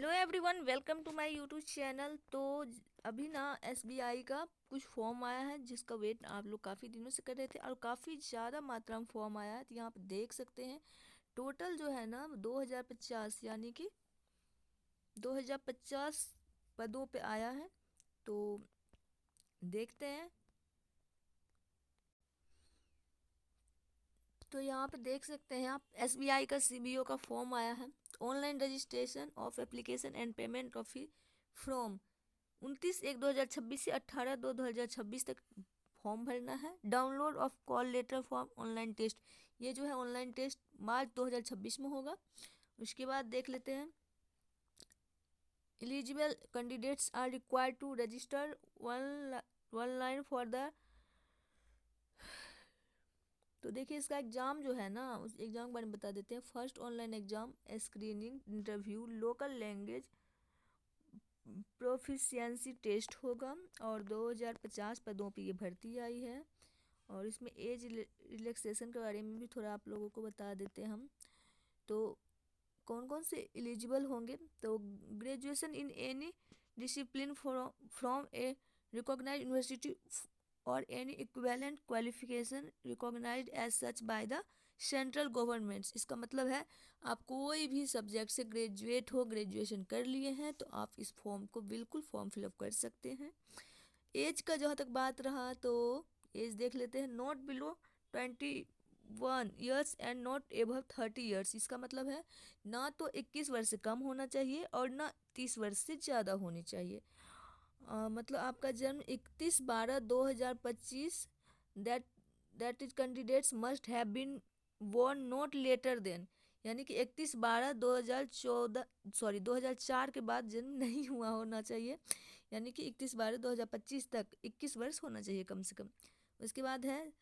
Hello everyone, welcome to my YouTube channel. तो अभी ना एसबीआई का कुछ फॉर्म आया है जिसका वेट आप लोग काफ़ी दिनों से कर रहे थे और काफ़ी ज़्यादा मात्रा में फॉर्म आया है। तो यहाँ पे देख सकते हैं टोटल जो है ना 2050 यानी कि 2050 पदों पे आया है। तो देखते हैं। तो यहाँ पे देख सकते हैं आप एसबीआई का सीबीओ का फॉर्म आया है। Online registration of application and payment of fee from 29/1/2026 से 18/2/2026 तक फॉर्म भरना है। Download of call letter form online test, ये जो है ऑनलाइन टेस्ट मार्च 2026 में होगा। उसके बाद देख लेते हैं eligible candidates are required to register online for the. तो देखिए इसका एग्ज़ाम जो है ना, उस एग्ज़ाम के बारे में बता देते हैं। First online exam screening interview local language proficiency test होगा और 2050 पदों पे ये भर्ती आई है। और इसमें एज रिलैक्सेशन के बारे में भी थोड़ा आप लोगों को बता देते हैं हम। तो कौन कौन से एलिजिबल होंगे, तो graduation in any discipline from a recognised university और any equivalent qualification recognised as such by the central governments. इसका मतलब है आप कोई भी सब्जेक्ट से ग्रेजुएट हो, ग्रेजुएशन कर लिए हैं, तो आप इस फॉर्म को बिल्कुल फॉर्म फिलअप कर सकते हैं। एज का जहाँ तक बात रहा तो एज देख लेते हैं। Not below 21 years and not above 30 years. इसका मतलब है ना तो 21 वर्ष से कम होना चाहिए और ना 30 वर्ष से ज़्यादा होनी चाहिए। मतलब आपका जन्म 31/12/2025, that that is candidates must have been born not later than, यानी कि 31/12/2014, सॉरी 2004 के बाद जन्म नहीं हुआ होना चाहिए। यानी कि 31/12/2025 तक 21 वर्ष होना चाहिए कम से कम। उसके बाद है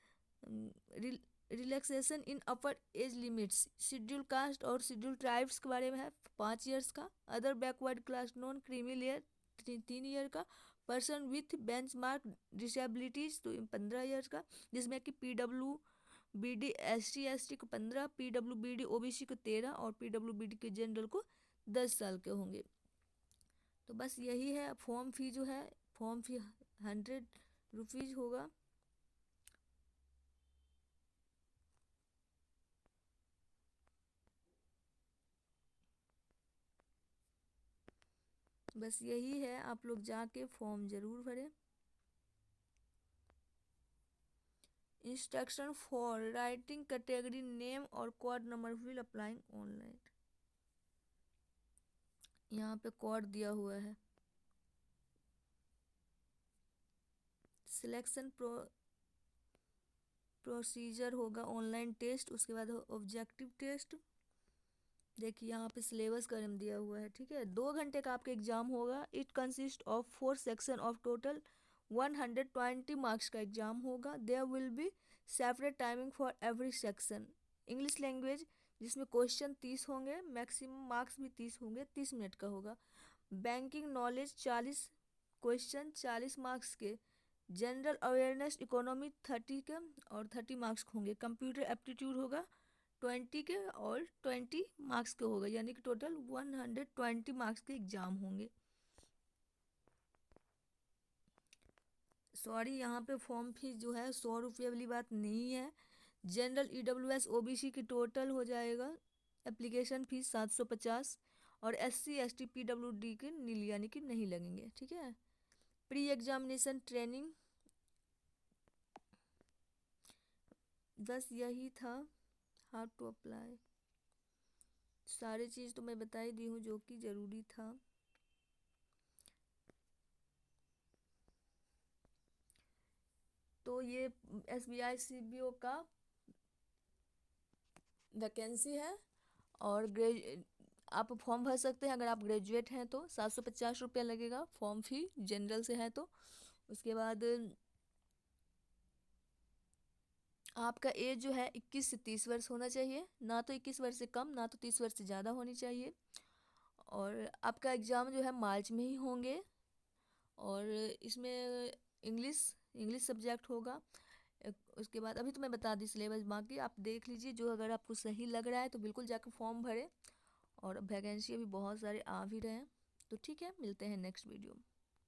रिलैक्सेशन इन अपर एज लिमिट्स। शेड्यूल कास्ट और शेड्यूल ट्राइब्स के बारे में है 5 ईयर्स का। Other backward class non creamy layer 3 year का। पर्सन विथ बेंचमार्क डिसेबिलिटीज तो 15 ईयर्स का, जिसमें कि PWBD SC/ST को 15, PWBD OBC को 13 और PWBD के जनरल को 10 साल के होंगे। तो बस यही है। फॉर्म फी जो है, फॉर्म फी 100 रुपीज़ होगा। बस यही है, आप लोग जाके फॉर्म ज़रूर भरें। Instruction for writing category name और code number will applying online. यहाँ पे कोड दिया हुआ है। सिलेक्शन प्रोसीजर होगा ऑनलाइन टेस्ट, उसके बाद ऑब्जेक्टिव टेस्ट। देखिए यहाँ पे सिलेबस का नाम दिया हुआ है, ठीक है। 2 घंटे का आपका एग्जाम होगा। It consist of 4 section of total 120 marks का एग्जाम होगा। There will be separate timing for every section. English language जिसमें क्वेश्चन 30 होंगे, मैक्सिमम मार्क्स भी 30 होंगे, 30 मिनट का होगा। बैंकिंग नॉलेज 40 क्वेश्चन 40 मार्क्स के। जनरल अवेयरनेस इकोनॉमी 30 के और 30 मार्क्स होंगे। कंप्यूटर एप्टीट्यूड होगा 20 के और 20 मार्क्स के होगा, यानी कि टोटल 120 मार्क्स के एग्जाम होंगे। सॉरी, यहाँ पे फॉर्म फीस जो है 100 रुपये वाली बात नहीं है। जनरल EWS OBC की टोटल हो जाएगा एप्लीकेशन फीस 750 और SC/ST PWD के नील यानी कि नहीं लगेंगे, ठीक है। प्री एग्जामिनेशन ट्रेनिंग, बस यही था। हाउ टू अप्लाई, सारी चीज़ तो मैं बता ही दी हूँ जो कि ज़रूरी था। तो ये SBI CBO का वैकेंसी है। और आप फॉर्म भर सकते हैं। अगर आप ग्रेजुएट हैं तो 750 रुपया लगेगा फॉर्म फी, जनरल से है तो। उसके बाद आपका एज जो है 21 से 30 वर्ष होना चाहिए, ना तो 21 वर्ष से कम ना तो 30 वर्ष से ज़्यादा होनी चाहिए। और आपका एग्ज़ाम जो है मार्च में ही होंगे। और इसमें इंग्लिश इंग्लिश सब्जेक्ट होगा। उसके बाद अभी तो मैं बता दी सिलेबस, बाकी आप देख लीजिए। जो अगर आपको सही लग रहा है तो बिल्कुल जाकर फॉर्म भरें। और वैकेंसी अभी बहुत सारे आ भी रहे हैं। तो ठीक है, मिलते हैं नेक्स्ट वीडियो में।